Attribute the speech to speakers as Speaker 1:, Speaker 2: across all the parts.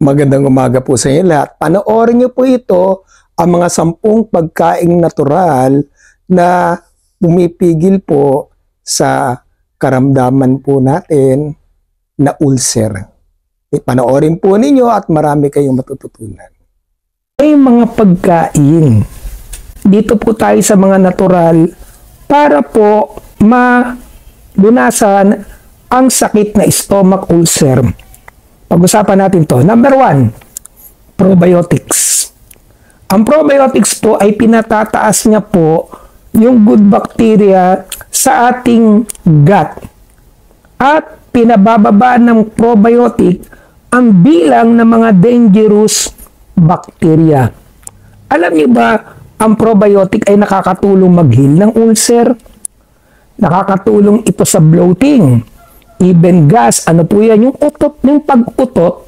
Speaker 1: Magandang umaga po sa inyo lahat. Panoorin niyo po ito, ang mga 10 pagkaing natural na pumipigil po sa karamdaman po natin na ulcer. Panoorin po ninyo at marami kayong matututunan. May mga pagkain. Dito po tayo sa mga natural para po malunasan ang sakit na stomach ulcer. Pag-usapan natin to. Number 1, probiotics. Ang probiotics po ay pinatataas niya po yung good bacteria sa ating gut. At pinabababa ng probiotic ang bilang ng mga dangerous bacteria. Alam niyo ba, ang probiotic ay nakakatulong mag-heal ng ulcer? Nakakatulong ito sa bloating. Even gas, ano po yan? Yung utot, yung pag-utot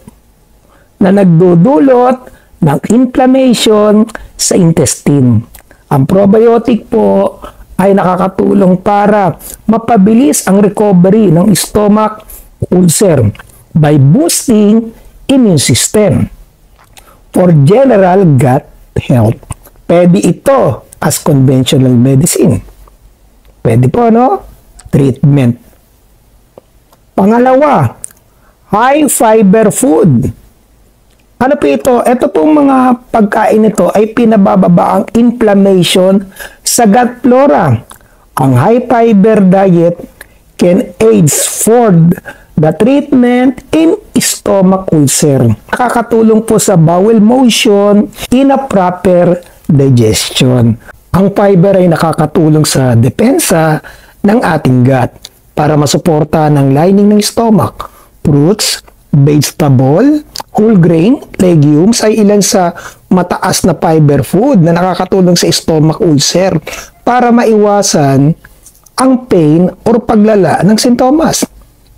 Speaker 1: na nagdudulot ng inflammation sa intestine. Ang probiotic po ay nakakatulong para mapabilis ang recovery ng stomach ulcer by boosting immune system. For general gut health, pwede ito as conventional medicine. Pwede po, no? Treatment. Pangalawa, high fiber food. Ano po ito? Ito pong mga pagkain nito ay pinabababa ang inflammation sa gut flora. Ang high fiber diet can aid for the treatment in stomach ulcer. Nakakatulong po sa bowel motion in a proper digestion. Ang fiber ay nakakatulong sa depensa ng ating gut para masuporta ng lining ng stomach. Fruits, vegetable, whole grain, legumes ay ilan sa mataas na fiber food na nakakatulong sa stomach ulcer para maiwasan ang pain or paglala ng sintomas.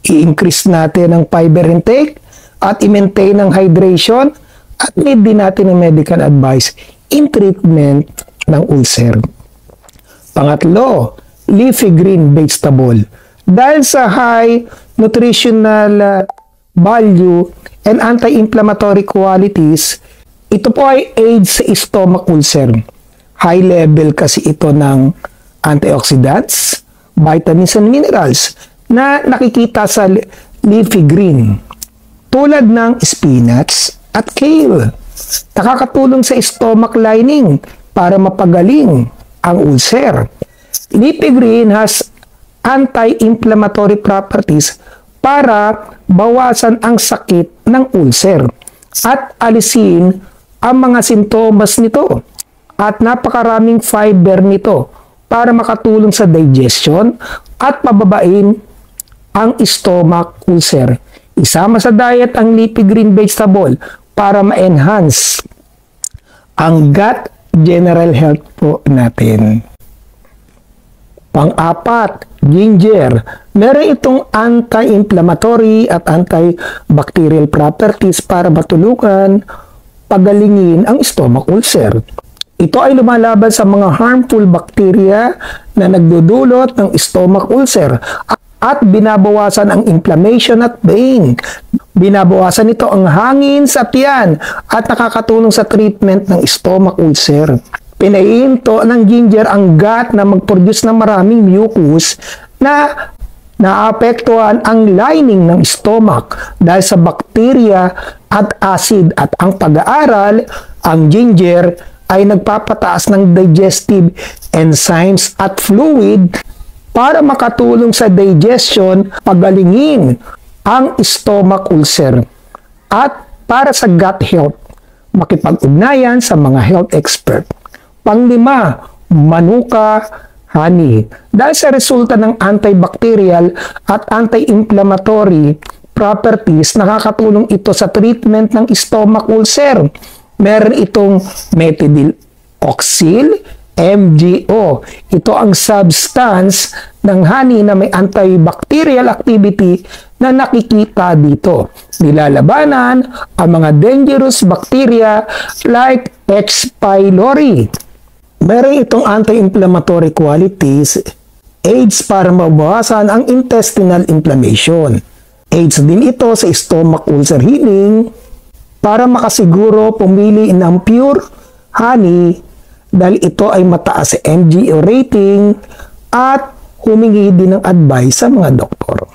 Speaker 1: I-increase natin ang fiber intake at i-maintain ang hydration at need din natin ng medical advice in treatment ng ulcer. Pangatlo, leafy green vegetable. Dahil sa high nutritional value and anti-inflammatory qualities, ito po ay aid sa stomach ulcer. High level kasi ito ng antioxidants, vitamins and minerals na nakikita sa leafy green, tulad ng spinach at kale. Nakakatulong sa stomach lining para mapagaling ang ulcer. Leafy green has anti-inflammatory properties para bawasan ang sakit ng ulcer at alisin ang mga sintomas nito. At napakaraming fiber nito para makatulong sa digestion at pababain ang stomach ulcer. Isama sa diet ang leafy green vegetable para ma-enhance ang gut general health po natin. Pang-apat, ginger. Meron itong anti-inflammatory at antibacterial properties para matulungan pagalingin ang stomach ulcer. Ito ay lumalaban sa mga harmful bacteria na nagdudulot ng stomach ulcer at binabawasan ang inflammation at pain. Binabawasan ito ang hangin sa tiyan at nakakatulong sa treatment ng stomach ulcer. Pinaiinto ng ginger ang gut na mag-produce ng maraming mucus na naapektuhan ang lining ng stomach dahil sa bakterya at acid. At ang pag-aaral, ang ginger ay nagpapataas ng digestive enzymes at fluid para makatulong sa digestion, pagalingin ang stomach ulcer. At para sa gut health, makipag-ugnayan sa mga health expert. Panglima, manuka, honey. Dahil sa resulta ng antibacterial at anti-inflammatory properties, nakakatulong ito sa treatment ng stomach ulcer. Meron itong methyloxyl MgO. Ito ang substance ng honey na may antibacterial activity na nakikita dito. Nilalabanan ang mga dangerous bacteria like H. pylori. Meron itong anti-inflammatory qualities, aids para mabawasan ang intestinal inflammation. Aids din ito sa stomach ulcer healing, para makasiguro pumili ng pure honey dahil ito ay mataas sa MGO rating at humingi din ng advice sa mga doktor.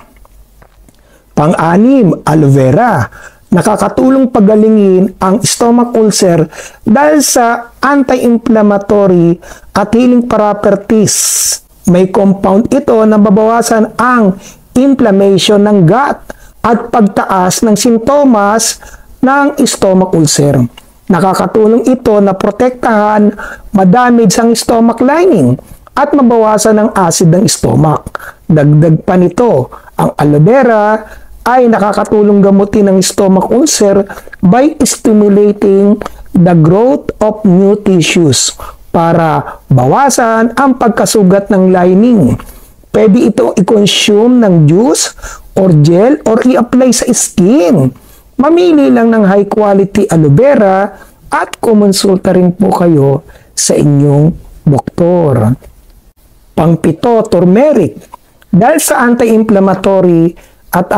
Speaker 1: Pang-anim, aloe vera. Nakakatulong pagalingin ang stomach ulcer dahil sa anti-inflammatory at healing properties. May compound ito na babawasan ang inflammation ng gut at pagtaas ng sintomas ng stomach ulcer. Nakakatulong ito na protektahan, madamage ang stomach lining at mabawasan ang acid ng stomach. Dagdag pa nito, ang aloe vera ay nakakatulong gamutin ang stomach ulcer by stimulating the growth of new tissues para bawasan ang pagkasugat ng lining. Pwede ito i-consume ng juice or gel or i-apply sa skin. Mamili lang ng high quality aloe vera at kumonsulta rin po kayo sa inyong doktor. Pang-pito, turmeric. Dahil sa anti-inflammatory at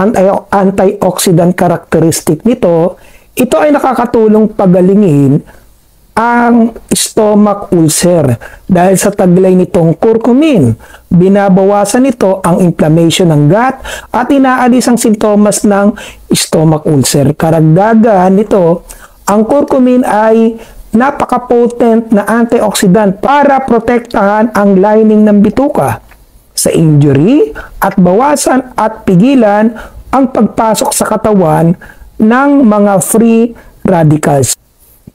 Speaker 1: antioxidant characteristic nito, ito ay nakakatulong pagalingin ang stomach ulcer. Dahil sa taglay nitong curcumin, binabawasan nito ang inflammation ng gut at inaalis ang sintomas ng stomach ulcer. Karagdagan nito, ang curcumin ay napaka-potent na antioxidant para protektahan ang lining ng bituka sa injury at bawasan at pigilan ang pagpasok sa katawan ng mga free radicals.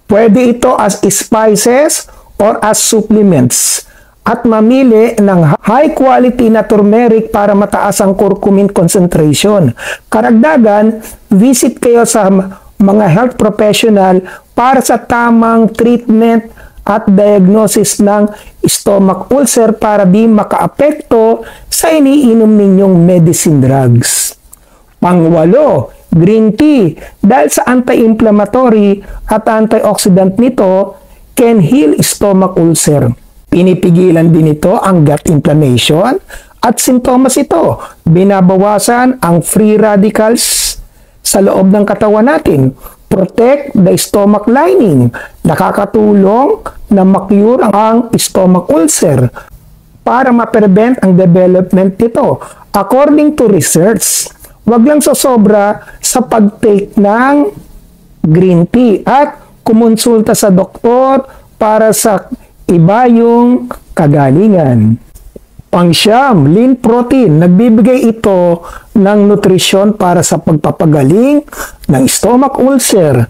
Speaker 1: Pwede ito as spices or as supplements at mamili ng high quality na turmeric para mataas ang curcumin concentration. Karagdagan, visit kayo sa mga health professional para sa tamang treatment at diagnosis ng stomach ulcer para di makaapekto sa iniinom ninyong medicine drugs. Pang-walo, green tea. Dahil sa anti-inflammatory at antioxidant nito, can heal stomach ulcer. Pinipigilan din ito ang gut inflammation at sintomas ito. Binabawasan ang free radicals sa loob ng katawan natin. Protect the stomach lining. Nakakatulong na makure ang stomach ulcer para ma-prevent ang development nito. According to research, wag lang sosobra sa pag-take ng green tea at kumonsulta sa doktor para sa iba yung kagalingan. Pang-siyam, lean protein. Nagbibigay ito ng nutrisyon para sa pagpapagaling ng stomach ulcer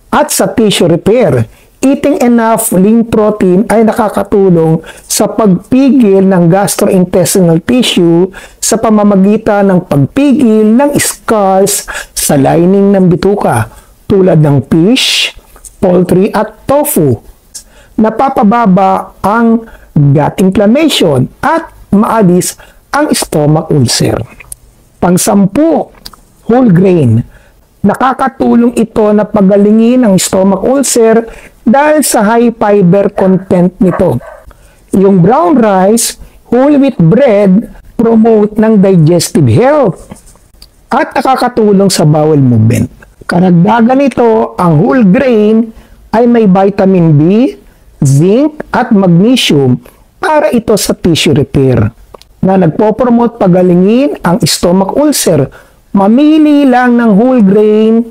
Speaker 1: at sa tissue repair. Eating enough lean protein ay nakakatulong sa pagpigil ng gastrointestinal tissue sa pamamagitan ng pagpigil ng scars sa lining ng bituka tulad ng fish, poultry at tofu. Napapababa ang gut inflammation at maalis ang stomach ulcer. Pang-sampu, whole grain. Nakakatulong ito na pagalingin ang stomach ulcer dahil sa high fiber content nito. Yung brown rice, whole wheat bread, promote ng digestive health at nakakatulong sa bowel movement. Karagdagan nito, ang whole grain ay may vitamin B, zinc at magnesium para ito sa tissue repair na nagpo-promote pagalingin ang stomach ulcer. Mamili lang ng whole grain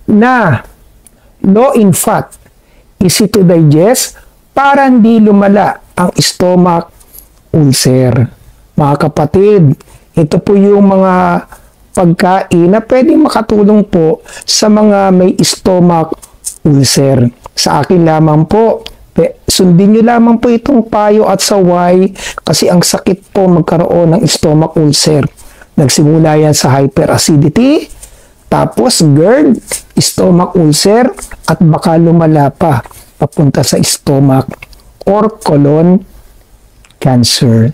Speaker 1: na low in fat, easy to digest para hindi lumala ang stomach ulcer. Mga kapatid, ito po yung mga pagkain na pwedeng makatulong po sa mga may stomach ulcer. Sa akin lamang po, sundin nyo lamang po itong payo at saway kasi ang sakit po magkaroon ng stomach ulcer. Nagsimula yan sa hyperacidity, tapos GERD, stomach ulcer, at baka lumala pa papunta sa stomach or colon cancer.